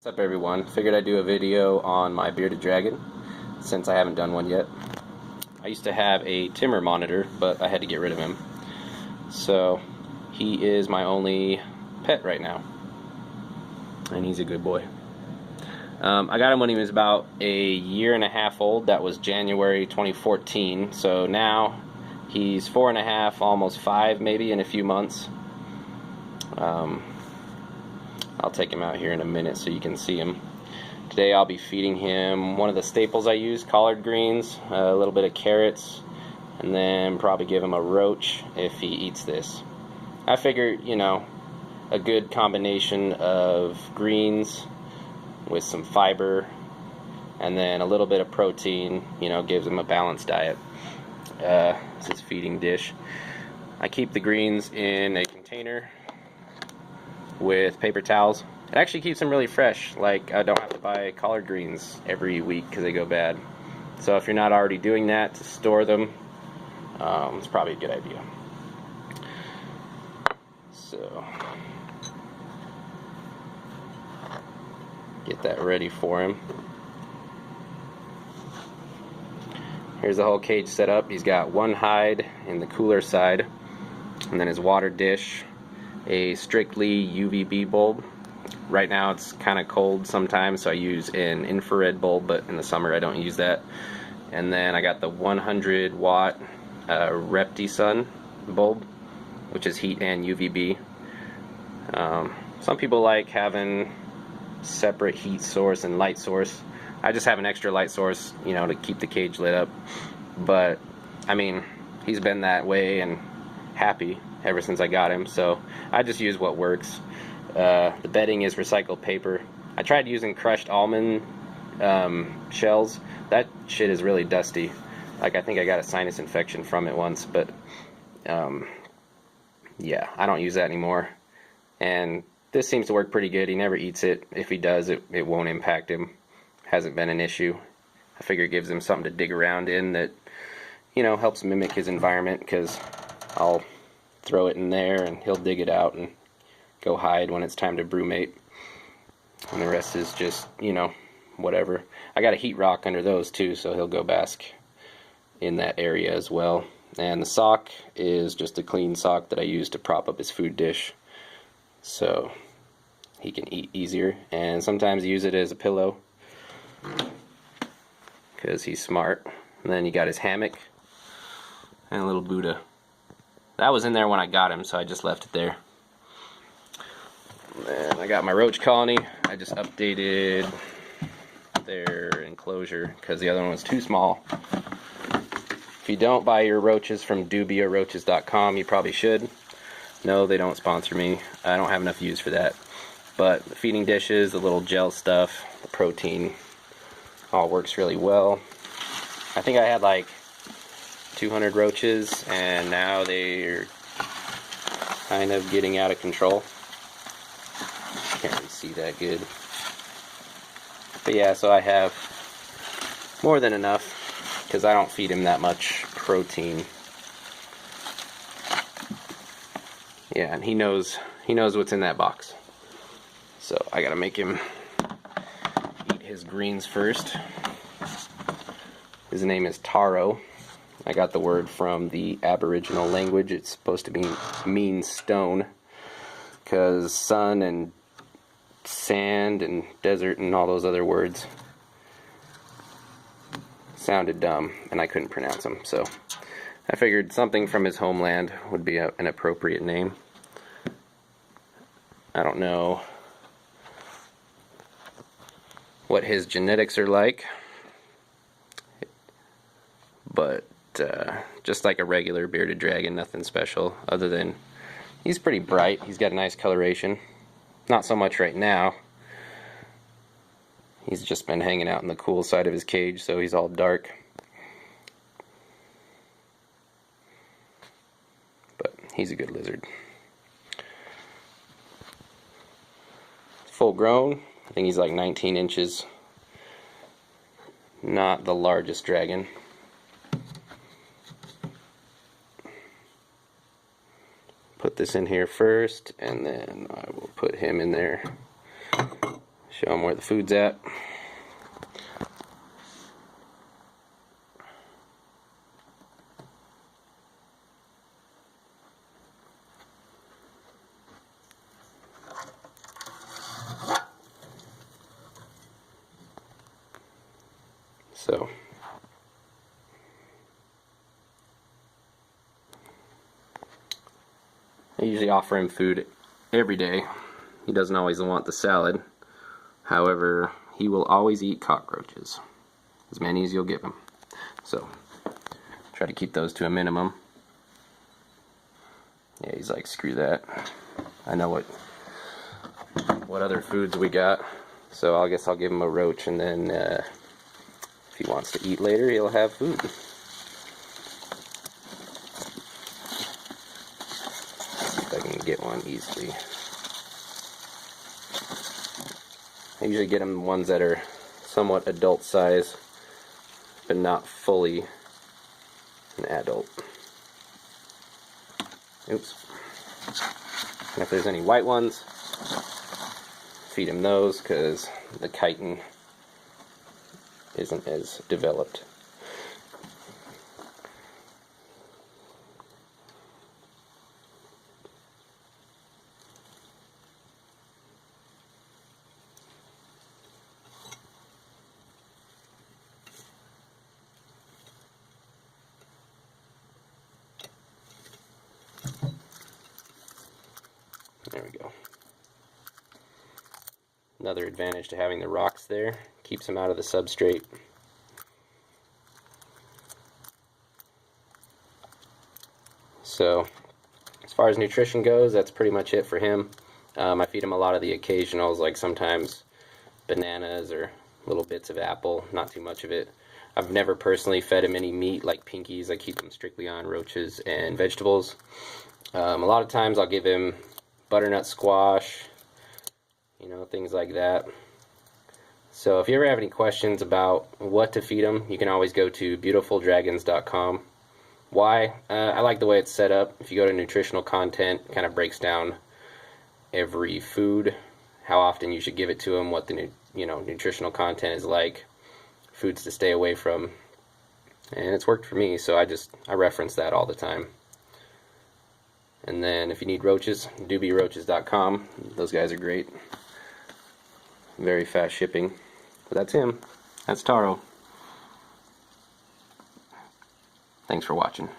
What's up everyone? Figured I'd do a video on my bearded dragon since I haven't done one yet. I used to have a Timmer monitor, but I had to get rid of him. So he is my only pet right now. And he's a good boy. I got him when he was about a year and a half old. That was January 2014. So now he's 4.5, almost 5 maybe in a few months. I'll take him out here in a minute so you can see him. Today I'll be feeding him one of the staples I use, collard greens, a little bit of carrots, and then probably give him a roach if he eats this. I figure, you know, a good combination of greens with some fiber and then a little bit of protein, you know, gives him a balanced diet. This is his feeding dish. I keep the greens in a container with paper towels. It actually keeps them really fresh. Like, I don't have to buy collard greens every week because they go bad. So if you're not already doing that to store them, it's probably a good idea. So get that ready for him. Here's the whole cage set up. He's got one hide in the cooler side, and then his water dish, a strictly UVB bulb. Right now it's kind of cold sometimes, so I use an infrared bulb, but in the summer I don't use that. And then I got the 100 watt Repti-Sun bulb, which is heat and UVB. Some people like having separate heat source and light source. I just have an extra light source, you know, to keep the cage lit up. But I mean, he's been that way and happy ever since I got him, so I just use what works. The bedding is recycled paper. I tried using crushed almond shells. That shit is really dusty. Like, I think I got a sinus infection from it once, but yeah, I don't use that anymore. And this seems to work pretty good. He never eats it. If he does, it won't impact him. Hasn't been an issue. I figure it gives him something to dig around in that, you know, helps mimic his environment, because I'll throw it in there and he'll dig it out and go hide when it's time to brumate. And the rest is just, you know, whatever. I got a heat rock under those too, so he'll go bask in that area as well. And the sock is just a clean sock that I use to prop up his food dish, so he can eat easier. And sometimes I use it as a pillow because he's smart. And then you got his hammock and a little Buddha. That was in there when I got him, so I just left it there. And I got my roach colony. I just updated their enclosure because the other one was too small. If you don't buy your roaches from Dubia, roaches.com, you probably should. No, they don't sponsor me. I don't have enough use for that. But the feeding dishes, the little gel stuff, the protein, all works really well. I think I had like 200 roaches, and now they're kind of getting out of control. Can't really see that good. But yeah, so I have more than enough because I don't feed him that much protein. Yeah, and he knows what's in that box. So I gotta make him eat his greens first. His name is Taro. I got the word from the Aboriginal language. It's supposed to mean stone, because sun and sand and desert and all those other words sounded dumb and I couldn't pronounce them, so I figured something from his homeland would be an appropriate name. I don't know what his genetics are like, but just like a regular bearded dragon, nothing special other than he's pretty bright. He's got a nice coloration. Not so much right now. He's just been hanging out in the cool side of his cage, so he's all dark. But he's a good lizard. Full grown. I think he's like 19 inches. Not the largest dragon. Put this in here first, and then I will put him in there. Show him where the food's at. So I usually offer him food every day. He doesn't always want the salad. However, he will always eat cockroaches. As many as you'll give him. So try to keep those to a minimum. Yeah, he's like, screw that. I know what other foods we got. So I guess I'll give him a roach, and then if he wants to eat later, he'll have food. If I can get one easily. I usually get him ones that are somewhat adult size, but not fully an adult. Oops. And if there's any white ones, feed him those, because the chitin isn't as developed. There we go. Another advantage to having the rocks there, keeps them out of the substrate. So as far as nutrition goes, that's pretty much it for him. I feed him a lot of the occasionals, like sometimes bananas or little bits of apple, not too much of it. I've never personally fed him any meat like pinkies. I keep him strictly on roaches and vegetables. A lot of times I'll give him butternut squash, you know, things like that. So if you ever have any questions about what to feed them, you can always go to beautifuldragons.com. Why? I like the way it's set up. If you go to nutritional content, it kind of breaks down every food, how often you should give it to them, what the nutritional content is like, foods to stay away from, and it's worked for me, so I reference that all the time. And then if you need roaches, dubiaroaches.com. Those guys are great. Very fast shipping. But that's him. That's Taro. Thanks for watching.